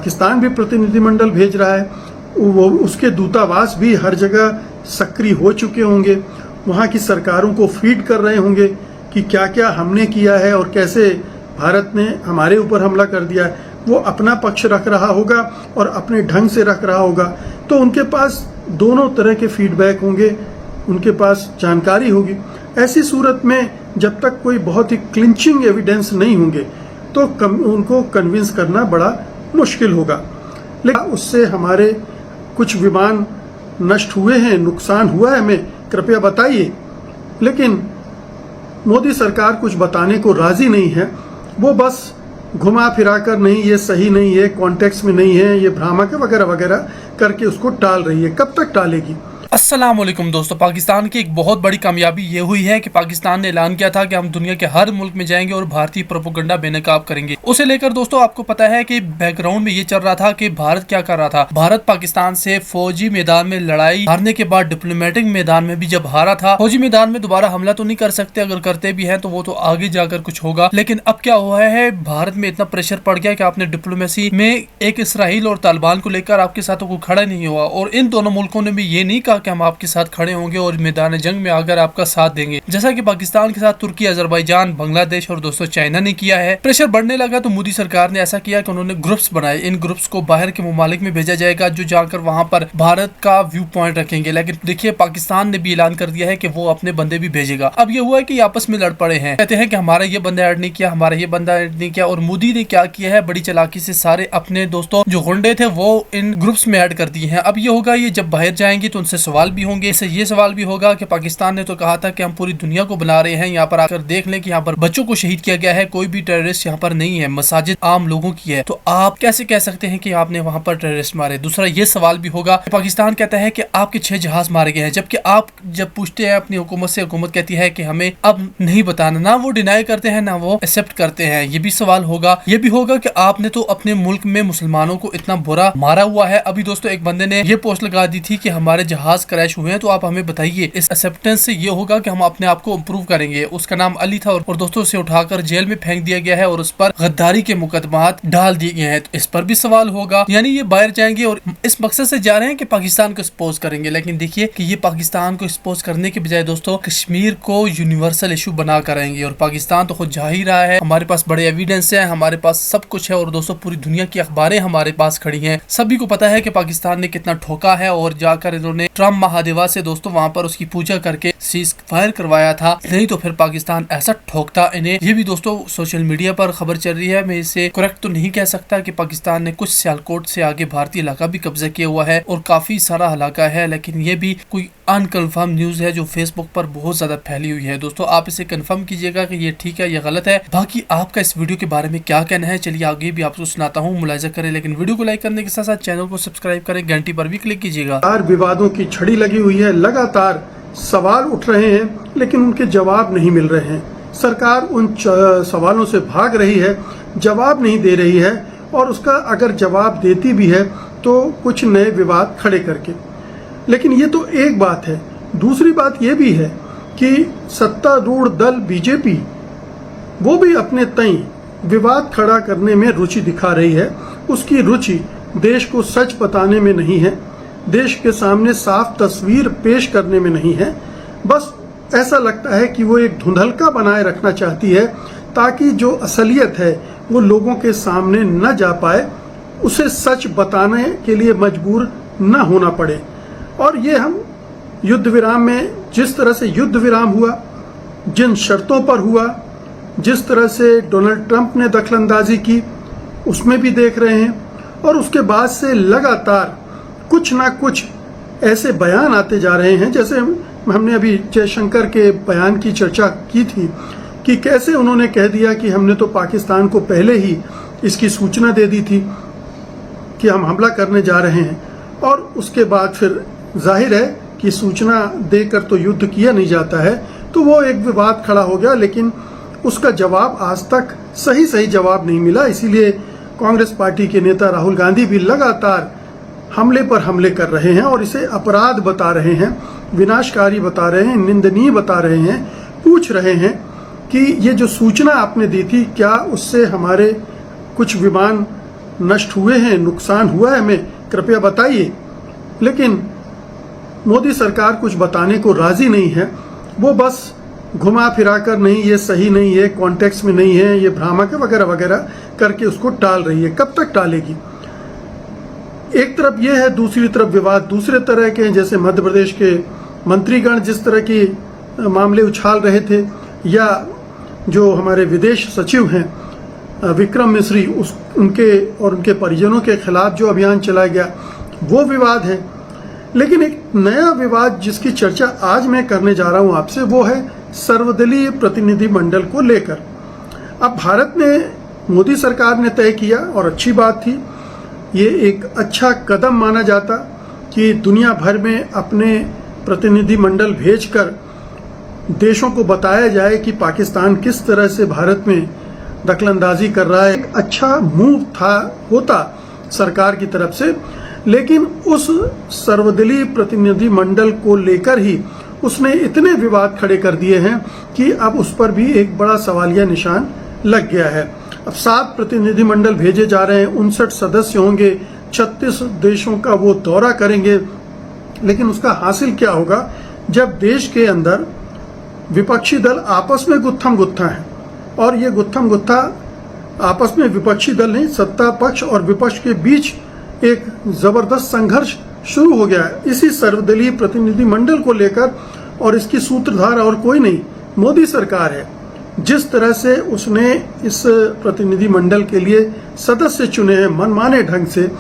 पाकिस्तान भी प्रतिनिधिमंडल भेज रहा है, वो उसके दूतावास भी हर जगह सक्रिय हो चुके होंगे, वहाँ की सरकारों को फीड कर रहे होंगे कि क्या क्या हमने किया है और कैसे भारत ने हमारे ऊपर हमला कर दिया है। वो अपना पक्ष रख रहा होगा और अपने ढंग से रख रहा होगा, तो उनके पास दोनों तरह के फीडबैक होंगे, उनके पास जानकारी होगी। ऐसी सूरत में जब तक कोई बहुत ही क्लिंचिंग एविडेंस नहीं होंगे तो उनको कन्विंस करना बड़ा मुश्किल होगा। लेकिन उससे हमारे कुछ विमान नष्ट हुए हैं, नुकसान हुआ है, हमें कृपया बताइए। लेकिन मोदी सरकार कुछ बताने को राजी नहीं है, वो बस घुमा फिरा कर नहीं, ये सही नहीं है, कॉन्टेक्स्ट में नहीं है, ये भ्रामक है वगैरह वगैरह करके उसको टाल रही है। कब तक टालेगी? अस्सलाम वालेकुम दोस्तों, पाकिस्तान की एक बहुत बड़ी कामयाबी ये हुई है कि पाकिस्तान ने ऐलान किया था कि हम दुनिया के हर मुल्क में जाएंगे और भारतीय प्रोपेगेंडा बेनकाब करेंगे। उसे लेकर दोस्तों आपको पता है कि बैकग्राउंड में ये चल रहा था कि भारत क्या कर रहा था। भारत पाकिस्तान से फौजी मैदान में लड़ाई हारने के बाद डिप्लोमेटिक मैदान में भी जब हारा था, फौजी मैदान में दोबारा हमला तो नहीं कर सकते, अगर करते भी है तो वो तो आगे जाकर कुछ होगा। लेकिन अब क्या हुआ है, भारत में इतना प्रेशर पड़ गया कि आपने डिप्लोमेसी में एक इसराइल और तालिबान को लेकर आपके साथ कोई खड़ा नहीं हुआ, और इन दोनों मुल्कों ने भी ये नहीं कहा कि हम आपके साथ खड़े होंगे और मैदान जंग में आकर आपका साथ देंगे, जैसा कि पाकिस्तान के साथ तुर्की, अजरबैजान, बांग्लादेश और दोस्तों चाइना ने किया है। प्रेशर बढ़ने लगा तो मोदी सरकार ने ऐसा किया कि उन्होंने ग्रुप्स बनाए। इन ग्रुप्स को बाहर के ममालिक में भेजा जाएगा जो जाकर वहां पर भारत का व्यू पॉइंट रखेंगे। लेकिन देखिए पाकिस्तान ने भी ऐलान कर दिया है कि वो अपने बंदे भी भेजेगा। अब ये हुआ है कि आपस में लड़ पड़े हैं, कहते हैं कि हमारा ये बंदा ऐड नहीं किया, हमारा ये बंदा ऐड नहीं किया। और मोदी ने क्या किया है, बड़ी चालाकी से सारे अपने दोस्तों जो गुंडे थे वो इन ग्रुप्स में ऐड कर दिए हैं। अब ये होगा, ये जब बाहर जाएंगे तो उनसे सवाल भी होंगे। इससे ये सवाल भी होगा कि पाकिस्तान ने तो कहा था कि हम पूरी दुनिया को बुला रहे हैं, यहाँ पर आकर देख लें कि यहाँ पर बच्चों को शहीद किया गया है, कोई भी टेररिस्ट यहाँ पर नहीं है, मसाजिद आम लोगों की है, तो आप कैसे कह सकते हैं कि आपने वहां पर टेररिस्ट मारे। दूसरा ये सवाल भी होगा, पाकिस्तान कहता है कि आपके 6 जहाज मारे गए हैं, जबकि आप जब पूछते हैं अपनी हुकूमत से, हुकूमत कहती है कि हमें अब नहीं बताना, ना वो डिनाई करते हैं ना वो एक्सेप्ट करते हैं। ये भी सवाल होगा। ये भी होगा कि आपने तो अपने मुल्क में मुसलमानों को इतना बुरा मारा हुआ है। अभी दोस्तों एक बंदे ने ये पोस्ट लगा दी थी कि हमारे जहाज क्रैश हुए हैं, तो आप हमें बताइए। इस एक्सेप्टेंस से ये होगा कि हम अपने आप को इम्प्रूव करेंगे। उसका नाम अली था और दोस्तों से उठाकर जेल में फेंक दिया गया है और उस पर गद्दारी के मुकदमात डाल दिए गए हैं, तो इस पर भी सवाल होगा। यानी ये बाहर जाएंगे और इस मकसद से जा रहे हैं कि पाकिस्तान को एक्सपोज करेंगे। लेकिन देखिए कि ये पाकिस्तान को एक्सपोज करने के बजाय दोस्तों कश्मीर को यूनिवर्सल इशू बना कर आएंगे, और पाकिस्तान तो खुद जा ही रहा है। हमारे पास बड़े एविडेंस है, हमारे पास सब कुछ है, और दोस्तों पूरी दुनिया की अखबारें हमारे पास खड़ी हैं। सभी को पता है कि पाकिस्तान ने कितना ठोका है, और जाकर इन्होंने ट्रम्प महादेवा से दोस्तों वहां पर उसकी पूजा करके सीज फायर करवाया था, नहीं तो फिर पाकिस्तान ऐसा ठोकता इन्हें। ये भी दोस्तों सोशल मीडिया पर खबर चल रही है, मैं इसे करेक्ट तो नहीं कह सकता कि पाकिस्तान ने कुछ सियालकोट से आगे भारतीय इलाका भी कब्जा किया हुआ है और काफी सारा इलाका है, लेकिन ये भी कोई अनकन्फर्म न्यूज है जो फेसबुक पर बहुत ज्यादा फैली हुई है। दोस्तों आप इसे कंफर्म कीजिएगा कि ये ठीक है या गलत है। बाकी आपका इस वीडियो के बारे में क्या कहना है, चलिए आगे भी आपको सुनाता हूँ, मुलाहिजा करें। लेकिन वीडियो को लाइक करने के साथ साथ चैनल को सब्सक्राइब करें, घंटी पर भी क्लिक कीजिएगा। विवादों की छड़ी लगी हुई है, लगातार सवाल उठ रहे हैं लेकिन उनके जवाब नहीं मिल रहे हैं। सरकार उन सवालों से भाग रही है, जवाब नहीं दे रही है, और उसका अगर जवाब देती भी है तो कुछ नए विवाद खड़े करके। लेकिन ये तो एक बात है। दूसरी बात ये भी है कि सत्तारूढ़ दल बीजेपी वो भी अपने तय विवाद खड़ा करने में रुचि दिखा रही है। उसकी रुचि देश को सच बताने में नहीं है, देश के सामने साफ तस्वीर पेश करने में नहीं है। बस ऐसा लगता है कि वो एक धुंधलका बनाए रखना चाहती है ताकि जो असलियत है वो लोगों के सामने न जा पाए, उसे सच बताने के लिए मजबूर न होना पड़े। और ये हम युद्ध विराम में, जिस तरह से युद्ध विराम हुआ, जिन शर्तों पर हुआ, जिस तरह से डोनाल्ड ट्रंप ने दखलंदाजी की, उसमें भी देख रहे हैं। और उसके बाद से लगातार कुछ ना कुछ ऐसे बयान आते जा रहे हैं, जैसे हमने अभी जयशंकर के बयान की चर्चा की थी कि कैसे उन्होंने कह दिया कि हमने तो पाकिस्तान को पहले ही इसकी सूचना दे दी थी कि हम हमला करने जा रहे हैं, और उसके बाद फिर जाहिर है कि सूचना देकर तो युद्ध किया नहीं जाता है, तो वो एक विवाद खड़ा हो गया। लेकिन उसका जवाब आज तक सही जवाब नहीं मिला। इसीलिए कांग्रेस पार्टी के नेता राहुल गांधी भी लगातार हमले पर हमले कर रहे हैं और इसे अपराध बता रहे हैं, विनाशकारी बता रहे हैं, निंदनीय बता रहे हैं। पूछ रहे हैं कि ये जो सूचना आपने दी थी, क्या उससे हमारे कुछ विमान नष्ट हुए हैं, नुकसान हुआ है हमें, कृपया बताइए। लेकिन मोदी सरकार कुछ बताने को राजी नहीं है। वो बस घुमा फिरा कर नहीं, ये सही नहीं है, कॉन्टेक्स्ट में नहीं है, ये भ्रामक है वगैरह वगैरह करके उसको टाल रही है। कब तक टालेगी? एक तरफ ये है, दूसरी तरफ विवाद दूसरे तरह के हैं। जैसे मध्य प्रदेश के मंत्रीगण जिस तरह की मामले उछाल रहे थे, या जो हमारे विदेश सचिव हैं विक्रम मिश्री, उनके और उनके परिजनों के खिलाफ जो अभियान चलाया गया, वो विवाद है। लेकिन एक नया विवाद जिसकी चर्चा आज मैं करने जा रहा हूं आपसे, वो है सर्वदलीय प्रतिनिधि मंडल को लेकर। अब भारत ने, मोदी सरकार ने तय किया, और अच्छी बात थी, ये एक अच्छा कदम माना जाता कि दुनिया भर में अपने प्रतिनिधि मंडल भेजकर देशों को बताया जाए कि पाकिस्तान किस तरह से भारत में दखलंदाजी कर रहा है। एक अच्छा मूव होता सरकार की तरफ से। लेकिन उस सर्वदलीय प्रतिनिधि मंडल को लेकर ही उसने इतने विवाद खड़े कर दिए हैं कि अब उस पर भी एक बड़ा सवालिया निशान लग गया है। अब 7 प्रतिनिधि मंडल भेजे जा रहे हैं, 59 सदस्य होंगे, 36 देशों का वो दौरा करेंगे। लेकिन उसका हासिल क्या होगा जब देश के अंदर विपक्षी दल आपस में गुत्थम गुत्था है, और ये गुत्थम गुत्था आपस में विपक्षी दल नहीं, सत्ता पक्ष और विपक्ष के बीच एक जबरदस्त संघर्ष शुरू हो गया है इसी सर्वदलीय प्रतिनिधि मंडल को लेकर। और इसकी सूत्रधार और कोई नहीं, मोदी सरकार है। जिस तरह से उसने इस प्रतिनिधि मंडल के लिए सदस्य चुने हैं मनमाने ढंग से,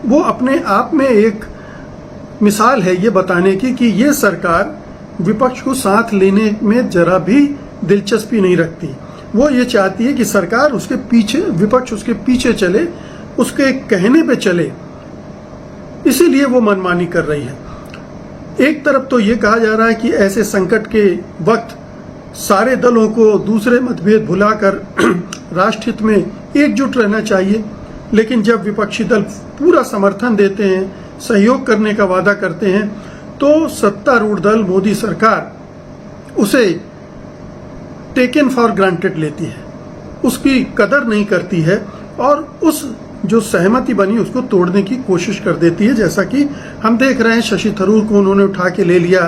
वो अपने आप में एक मिसाल है ये बताने की कि ये सरकार विपक्ष को साथ लेने में जरा भी दिलचस्पी नहीं रखती। वो ये चाहती है कि सरकार उसके पीछे, विपक्ष उसके पीछे चले, उसके कहने पे चले, इसीलिए वो मनमानी कर रही है। एक तरफ तो ये कहा जा रहा है कि ऐसे संकट के वक्त सारे दलों को दूसरे मतभेद भुलाकर राष्ट्र हित में एकजुट रहना चाहिए। लेकिन जब विपक्षी दल पूरा समर्थन देते हैं, सहयोग करने का वादा करते हैं, तो सत्तारूढ़ दल मोदी सरकार उसे टेकन फॉर ग्रांटेड लेती है, उसकी कदर नहीं करती है, और उस जो सहमति बनी उसको तोड़ने की कोशिश कर देती है। जैसा कि हम देख रहे हैं, शशि थरूर को उन्होंने उठा के ले लिया,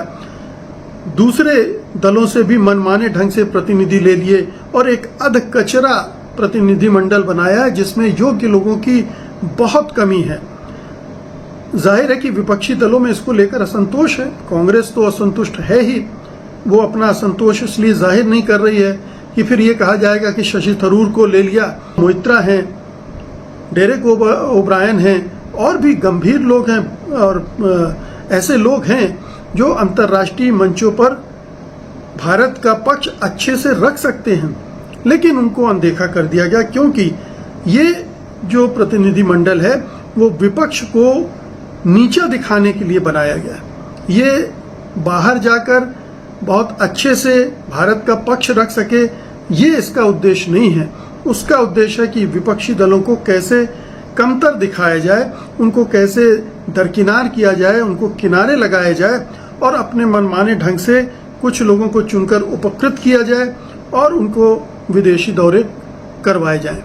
दूसरे दलों से भी मनमाने ढंग से प्रतिनिधि ले लिए, और एक अधकचरा प्रतिनिधि मंडल बनाया है जिसमें योग्य लोगों की बहुत कमी है। जाहिर है कि विपक्षी दलों में इसको लेकर असंतोष है। कांग्रेस तो असंतुष्ट है ही, वो अपना असंतोष इसलिए जाहिर नहीं कर रही है कि फिर ये कहा जाएगा कि शशि थरूर को ले लिया। मोइत्रा हैं, डेरेक ओब्रायन हैं, और भी गंभीर लोग हैं, और ऐसे लोग हैं जो अंतर्राष्ट्रीय मंचों पर भारत का पक्ष अच्छे से रख सकते हैं, लेकिन उनको अनदेखा कर दिया गया, क्योंकि ये जो प्रतिनिधि मंडल है वो विपक्ष को नीचा दिखाने के लिए बनाया गया। ये बाहर जाकर बहुत अच्छे से भारत का पक्ष रख सके, ये इसका उद्देश्य नहीं है। उसका उद्देश्य है कि विपक्षी दलों को कैसे कमतर दिखाया जाए, उनको कैसे दरकिनार किया जाए, उनको किनारे लगाया जाए, और अपने मनमाने ढंग से कुछ लोगों को चुनकर उपकृत किया जाए और उनको विदेशी दौरे करवाए जाएं।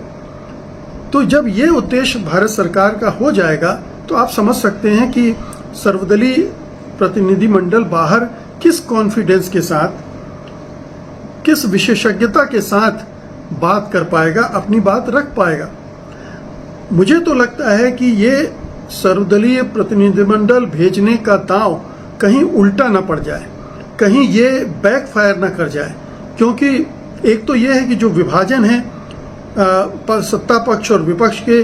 तो जब ये उद्देश्य भारत सरकार का हो जाएगा, तो आप समझ सकते हैं कि सर्वदलीय प्रतिनिधि मंडल बाहर किस कॉन्फिडेंस के साथ, किस विशेषज्ञता के साथ बात कर पाएगा, अपनी बात रख पाएगा। मुझे तो लगता है कि ये सर्वदलीय प्रतिनिधिमंडल भेजने का दांव कहीं उल्टा ना पड़ जाए, कहीं ये बैकफायर ना कर जाए। क्योंकि एक तो ये है कि जो विभाजन है सत्ता पक्ष और विपक्ष के,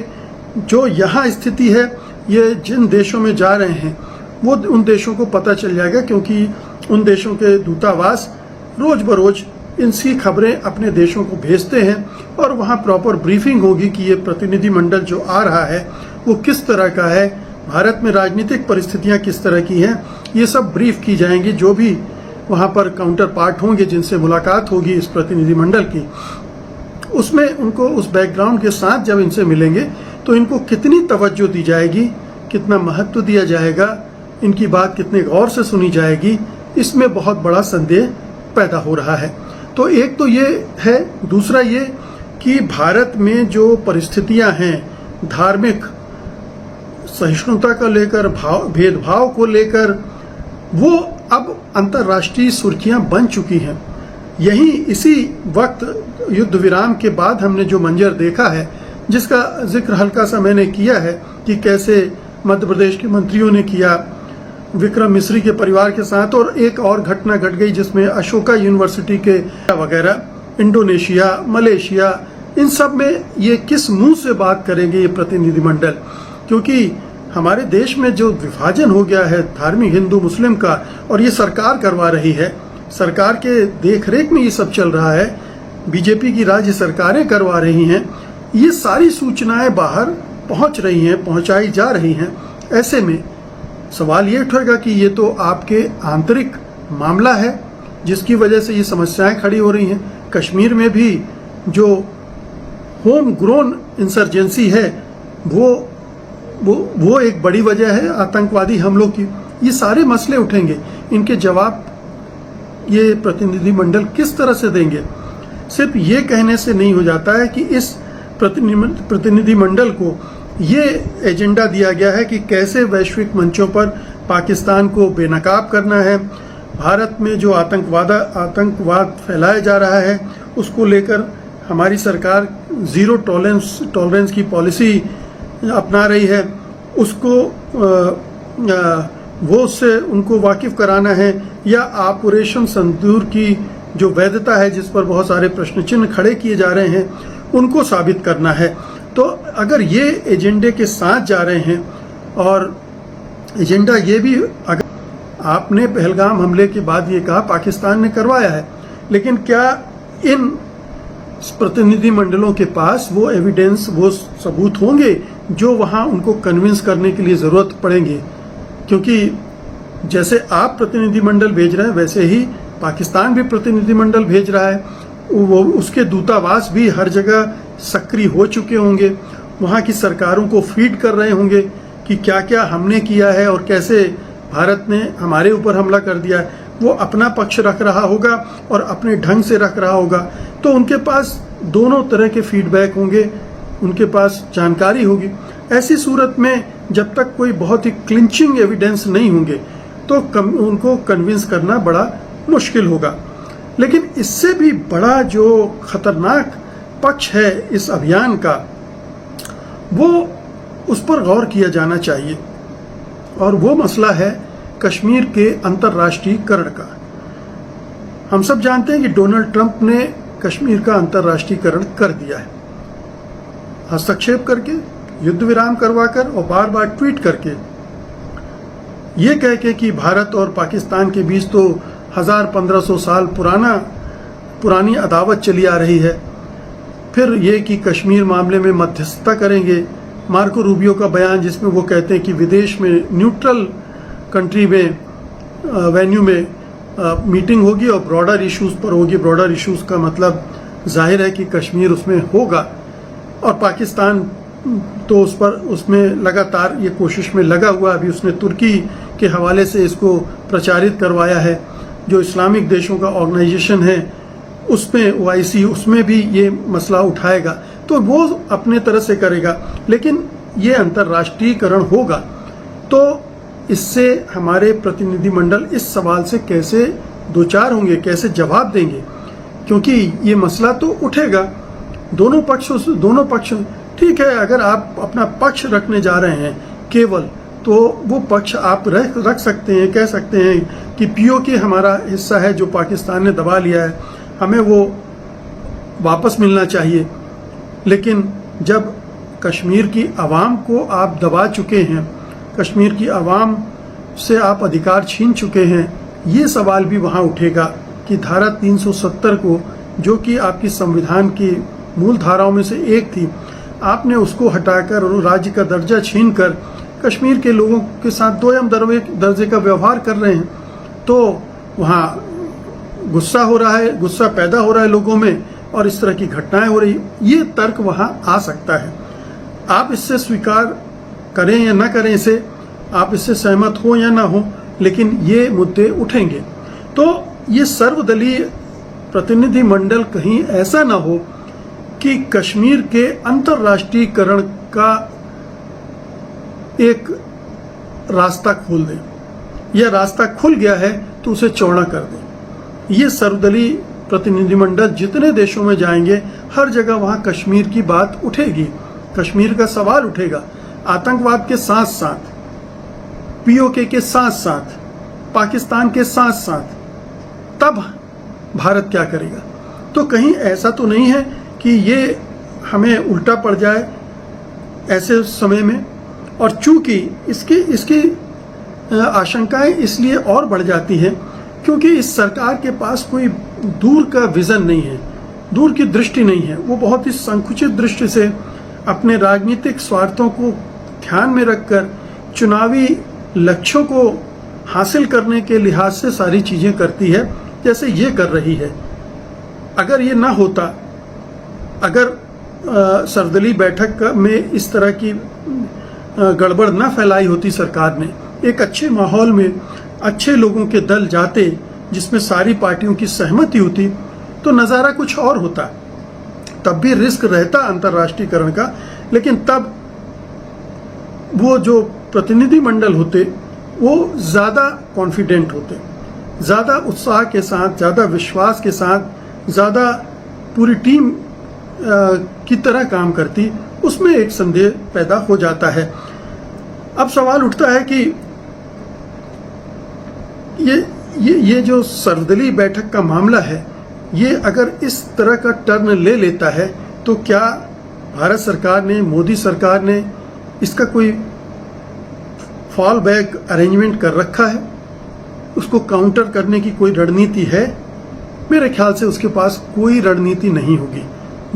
जो यहाँ स्थिति है, ये जिन देशों में जा रहे हैं वो उन देशों को पता चल जाएगा, क्योंकि उन देशों के दूतावास रोज बरोज इनसी खबरें अपने देशों को भेजते हैं, और वहाँ प्रॉपर ब्रीफिंग होगी कि ये प्रतिनिधि मंडल जो आ रहा है वो किस तरह का है, भारत में राजनीतिक परिस्थितियाँ किस तरह की हैं, ये सब ब्रीफ की जाएंगी। जो भी वहाँ पर काउंटर पार्ट होंगे जिनसे मुलाकात होगी इस प्रतिनिधि मंडल की, उसमें उनको उस बैकग्राउंड के साथ जब इनसे मिलेंगे तो इनको कितनी तवज्जो दी जाएगी, कितना महत्व दिया जाएगा, इनकी बात कितने गौर से सुनी जाएगी, इसमें बहुत बड़ा संदेह पैदा हो रहा है। तो एक तो ये है, दूसरा ये कि भारत में जो परिस्थितियां हैं धार्मिक सहिष्णुता को लेकर, भेदभाव को लेकर, वो अब अंतर्राष्ट्रीय सुर्खियां बन चुकी हैं। यही इसी वक्त युद्ध विराम के बाद हमने जो मंजर देखा है, जिसका जिक्र हल्का सा मैंने किया है कि कैसे मध्य प्रदेश के मंत्रियों ने किया विक्रम मिश्री के परिवार के साथ, और एक और घटना घट गई जिसमें अशोका यूनिवर्सिटी के वगैरह, इंडोनेशिया, मलेशिया, इन सब में ये किस मुंह से बात करेंगे ये प्रतिनिधिमंडल, क्योंकि हमारे देश में जो विभाजन हो गया है धार्मिक हिंदू मुस्लिम का, और ये सरकार करवा रही है, सरकार के देखरेख में ये सब चल रहा है, बीजेपी की राज्य सरकारें करवा रही हैं, ये सारी सूचनाएं बाहर पहुंच रही हैं, पहुंचाई जा रही हैं। ऐसे में सवाल ये उठेगा कि ये तो आपके आंतरिक मामला है जिसकी वजह से ये समस्याएं खड़ी हो रही हैं। कश्मीर में भी जो होम ग्रोन इंसर्जेंसी है वो एक बड़ी वजह है आतंकवादी हमलों की। ये सारे मसले उठेंगे, इनके जवाब ये प्रतिनिधिमंडल किस तरह से देंगे। सिर्फ ये कहने से नहीं हो जाता है कि इस प्रतिनिधिमंडल को ये एजेंडा दिया गया है कि कैसे वैश्विक मंचों पर पाकिस्तान को बेनकाब करना है, भारत में जो आतंकवाद फैलाया जा रहा है उसको लेकर हमारी सरकार जीरो टॉलरेंस की पॉलिसी अपना रही है, उसको वो उससे उनको वाकिफ कराना है, या ऑपरेशन सिंदूर की जो वैधता है जिस पर बहुत सारे प्रश्न चिन्ह खड़े किए जा रहे हैं उनको साबित करना है। तो अगर ये एजेंडे के साथ जा रहे हैं, और एजेंडा ये भी, अगर आपने पहलगाम हमले के बाद ये कहा पाकिस्तान ने करवाया है, लेकिन क्या इन प्रतिनिधिमंडलों के पास वो एविडेंस, वो सबूत होंगे जो वहां उनको कन्विंस करने के लिए जरूरत पड़ेंगे? क्योंकि जैसे आप प्रतिनिधिमंडल भेज रहे हैं वैसे ही पाकिस्तान भी प्रतिनिधिमंडल भेज रहा है, वो उसके दूतावास भी हर जगह सक्रिय हो चुके होंगे, वहाँ की सरकारों को फीड कर रहे होंगे कि क्या क्या हमने किया है और कैसे भारत ने हमारे ऊपर हमला कर दिया है। वो अपना पक्ष रख रहा होगा और अपने ढंग से रख रहा होगा, तो उनके पास दोनों तरह के फीडबैक होंगे, उनके पास जानकारी होगी। ऐसी सूरत में जब तक कोई बहुत ही क्लिंचिंग एविडेंस नहीं होंगे तो उनको कन्विंस करना बड़ा मुश्किल होगा। लेकिन इससे भी बड़ा जो खतरनाक पक्ष है इस अभियान का, वो उस पर गौर किया जाना चाहिए, और वो मसला है कश्मीर के अंतर्राष्ट्रीयकरण का। हम सब जानते हैं कि डोनाल्ड ट्रंप ने कश्मीर का अंतर्राष्ट्रीयकरण कर दिया है, हस्तक्षेप करके, युद्ध विराम करवाकर और बार बार ट्वीट करके, ये कह के कि भारत और पाकिस्तान के बीच तो 1500 साल पुरानी अदावत चली आ रही है। फिर ये कि कश्मीर मामले में मध्यस्थता करेंगे। मार्को रूबियो का बयान जिसमें वो कहते हैं कि विदेश में न्यूट्रल कंट्री में वेन्यू में मीटिंग होगी और ब्रॉडर इश्यूज पर होगी। ब्रॉडर इश्यूज का मतलब जाहिर है कि कश्मीर उसमें होगा, और पाकिस्तान तो उसमें लगातार ये कोशिश में लगा हुआ। अभी उसने तुर्की के हवाले से इसको प्रचारित करवाया है, जो इस्लामिक देशों का ऑर्गेनाइजेशन है उसमें, OIC, उसमें भी ये मसला उठाएगा, तो वो अपने तरह से करेगा। लेकिन ये अंतर्राष्ट्रीयकरण होगा तो इससे हमारे प्रतिनिधिमंडल इस सवाल से कैसे दो चार होंगे, कैसे जवाब देंगे, क्योंकि ये मसला तो उठेगा। दोनों पक्ष ठीक है, अगर आप अपना पक्ष रखने जा रहे हैं केवल, तो वो पक्ष आप रख सकते हैं, कह सकते हैं कि POK हमारा हिस्सा है जो पाकिस्तान ने दबा लिया है, हमें वो वापस मिलना चाहिए। लेकिन जब कश्मीर की आवाम को आप दबा चुके हैं, कश्मीर की आवाम से आप अधिकार छीन चुके हैं, ये सवाल भी वहाँ उठेगा कि धारा 370 को, जो कि आपकी संविधान की मूल धाराओं में से एक थी, आपने उसको हटाकर और राज्य का दर्जा छीनकर कश्मीर के लोगों के साथ दोयम दर्जे का व्यवहार कर रहे हैं। तो वहाँ गुस्सा हो रहा है, गुस्सा पैदा हो रहा है लोगों में, और इस तरह की घटनाएं हो रही। ये तर्क वहाँ आ सकता है। आप इससे स्वीकार करें या ना करें इसे, आप इससे सहमत हो या ना हो, लेकिन ये मुद्दे उठेंगे। तो ये सर्वदलीय प्रतिनिधिमंडल कहीं ऐसा ना हो कि कश्मीर के अंतर्राष्ट्रीयकरण का एक रास्ता खोल दें। यह रास्ता खुल गया है तो उसे चौड़ा कर दें। ये सर्वदलीय प्रतिनिधिमंडल जितने देशों में जाएंगे हर जगह वहां कश्मीर की बात उठेगी, कश्मीर का सवाल उठेगा। आतंकवाद के साथ साथ, पीओके के साथ साथ, पाकिस्तान के साथ साथ, तब भारत क्या करेगा? तो कहीं ऐसा तो नहीं है कि ये हमें उल्टा पड़ जाए ऐसे समय में। और चूंकि इसकी आशंकाएं इसलिए और बढ़ जाती हैं क्योंकि इस सरकार के पास कोई दूर का विजन नहीं है, दूर की दृष्टि नहीं है। वो बहुत ही संकुचित दृष्टि से अपने राजनीतिक स्वार्थों को ध्यान में रखकर चुनावी लक्ष्यों को हासिल करने के लिहाज से सारी चीजें करती है, जैसे ये कर रही है। अगर ये ना होता, अगर सर्वदलीय बैठक में इस तरह की गड़बड़ ना फैलाई होती सरकार ने, एक अच्छे माहौल में अच्छे लोगों के दल जाते जिसमें सारी पार्टियों की सहमति होती, तो नज़ारा कुछ और होता। तब भी रिस्क रहता अंतर्राष्ट्रीयकरण का, लेकिन तब वो जो प्रतिनिधि मंडल होते वो ज़्यादा कॉन्फिडेंट होते, ज़्यादा उत्साह के साथ, ज़्यादा विश्वास के साथ, ज़्यादा पूरी टीम की तरह काम करती। उसमें एक संदेह पैदा हो जाता है। अब सवाल उठता है कि ये जो सर्वदलीय बैठक का मामला है, ये अगर इस तरह का टर्न ले लेता है तो क्या भारत सरकार ने, मोदी सरकार ने इसका कोई फॉल बैक अरेंजमेंट कर रखा है? उसको काउंटर करने की कोई रणनीति है? मेरे ख्याल से उसके पास कोई रणनीति नहीं होगी।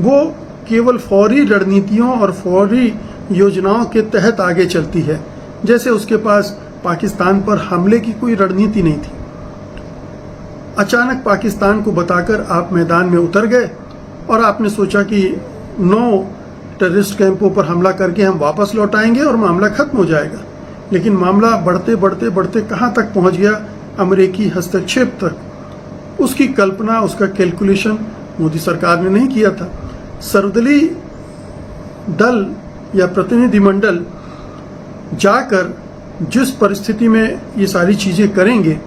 वो केवल फौरी रणनीतियों और फौरी योजनाओं के तहत आगे चलती है, जैसे उसके पास पाकिस्तान पर हमले की कोई रणनीति नहीं थी। अचानक पाकिस्तान को बताकर आप मैदान में उतर गए और आपने सोचा कि 9 टेररिस्ट कैंपों पर हमला करके हम वापस लौट आएंगे और मामला खत्म हो जाएगा। लेकिन मामला बढ़ते बढ़ते बढ़ते कहाँ तक पहुँच गया? अमेरिकी हस्तक्षेप तक। उसकी कल्पना, उसका कैलकुलेशन मोदी सरकार ने नहीं किया था। सर्वदलीय दल या प्रतिनिधिमंडल जाकर जिस परिस्थिति में ये सारी चीज़ें करेंगे,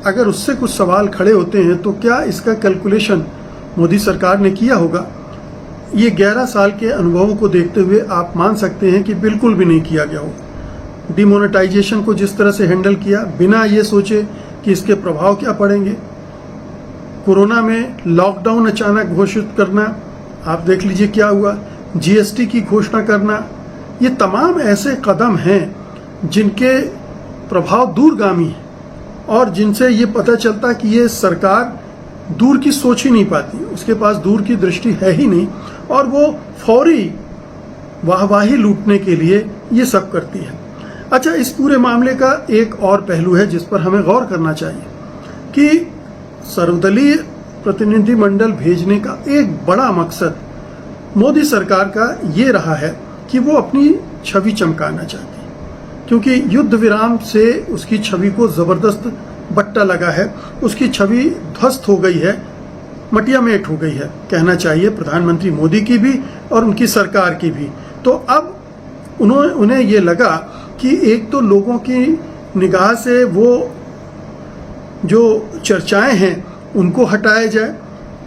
अगर उससे कुछ सवाल खड़े होते हैं तो क्या इसका कैलकुलेशन मोदी सरकार ने किया होगा? ये 11 साल के अनुभवों को देखते हुए आप मान सकते हैं कि बिल्कुल भी नहीं किया गया होगा। डिमोनेटाइजेशन को जिस तरह से हैंडल किया, बिना ये सोचे कि इसके प्रभाव क्या पड़ेंगे। कोरोना में लॉकडाउन अचानक घोषित करना, आप देख लीजिए क्या हुआ। जीएसटी की घोषणा करना, ये तमाम ऐसे कदम हैं जिनके प्रभाव दूरगामी हैं और जिनसे ये पता चलता कि ये सरकार दूर की सोच ही नहीं पाती, उसके पास दूर की दृष्टि है ही नहीं, और वो फौरी वाहवाही लूटने के लिए ये सब करती है। अच्छा, इस पूरे मामले का एक और पहलू है जिस पर हमें गौर करना चाहिए कि सर्वदलीय प्रतिनिधिमंडल भेजने का एक बड़ा मकसद मोदी सरकार का ये रहा है कि वो अपनी छवि चमकाना चाहती है, क्योंकि युद्ध विराम से उसकी छवि को जबरदस्त बट्टा लगा है, उसकी छवि ध्वस्त हो गई है, मटियामेट हो गई है, कहना चाहिए प्रधानमंत्री मोदी की भी और उनकी सरकार की भी। तो अब उन्हें ये लगा कि एक तो लोगों की निगाह से वो जो चर्चाएं हैं उनको हटाया जाए,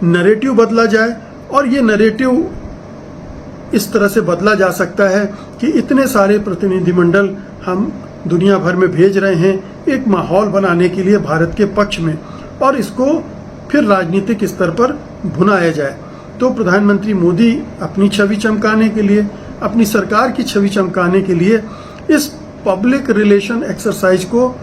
नैरेटिव बदला जाए, और ये नैरेटिव इस तरह से बदला जा सकता है कि इतने सारे प्रतिनिधिमंडल हम दुनिया भर में भेज रहे हैं एक माहौल बनाने के लिए भारत के पक्ष में, और इसको फिर राजनीतिक स्तर पर भुनाया जाए। तो प्रधानमंत्री मोदी अपनी छवि चमकाने के लिए, अपनी सरकार की छवि चमकाने के लिए इस पब्लिक रिलेशन एक्सरसाइज को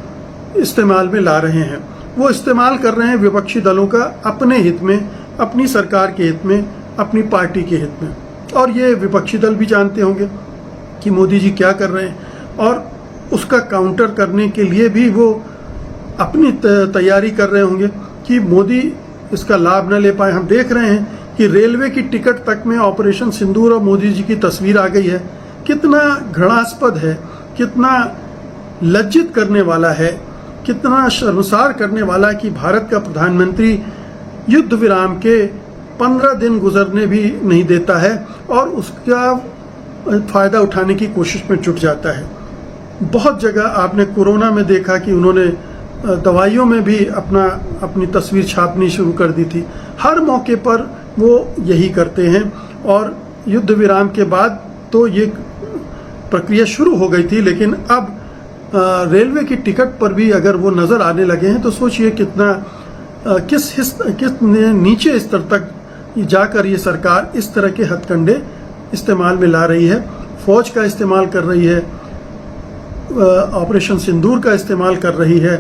इस्तेमाल में ला रहे हैं। वो इस्तेमाल कर रहे हैं विपक्षी दलों का अपने हित में, अपनी सरकार के हित में, अपनी पार्टी के हित में। और ये विपक्षी दल भी जानते होंगे कि मोदी जी क्या कर रहे हैं, और उसका काउंटर करने के लिए भी वो अपनी तैयारी कर रहे होंगे कि मोदी इसका लाभ न ले पाए। हम देख रहे हैं कि रेलवे की टिकट तक में ऑपरेशन सिंदूर और मोदी जी की तस्वीर आ गई है। कितना घृणास्पद है, कितना लज्जित करने वाला है, कितना शर्मसार करने वाला है कि भारत का प्रधानमंत्री युद्ध विराम के 15 दिन गुजरने भी नहीं देता है और उसका फ़ायदा उठाने की कोशिश में जुट जाता है। बहुत जगह आपने कोरोना में देखा कि उन्होंने दवाइयों में भी अपनी तस्वीर छापनी शुरू कर दी थी। हर मौके पर वो यही करते हैं और युद्ध विराम के बाद तो ये प्रक्रिया शुरू हो गई थी, लेकिन अब रेलवे की टिकट पर भी अगर वो नज़र आने लगे हैं तो सोचिए कितने नीचे स्तर तक जाकर ये सरकार इस तरह के हथकंडे इस्तेमाल में ला रही है। फौज का इस्तेमाल कर रही है, ऑपरेशन सिंदूर का इस्तेमाल कर रही है।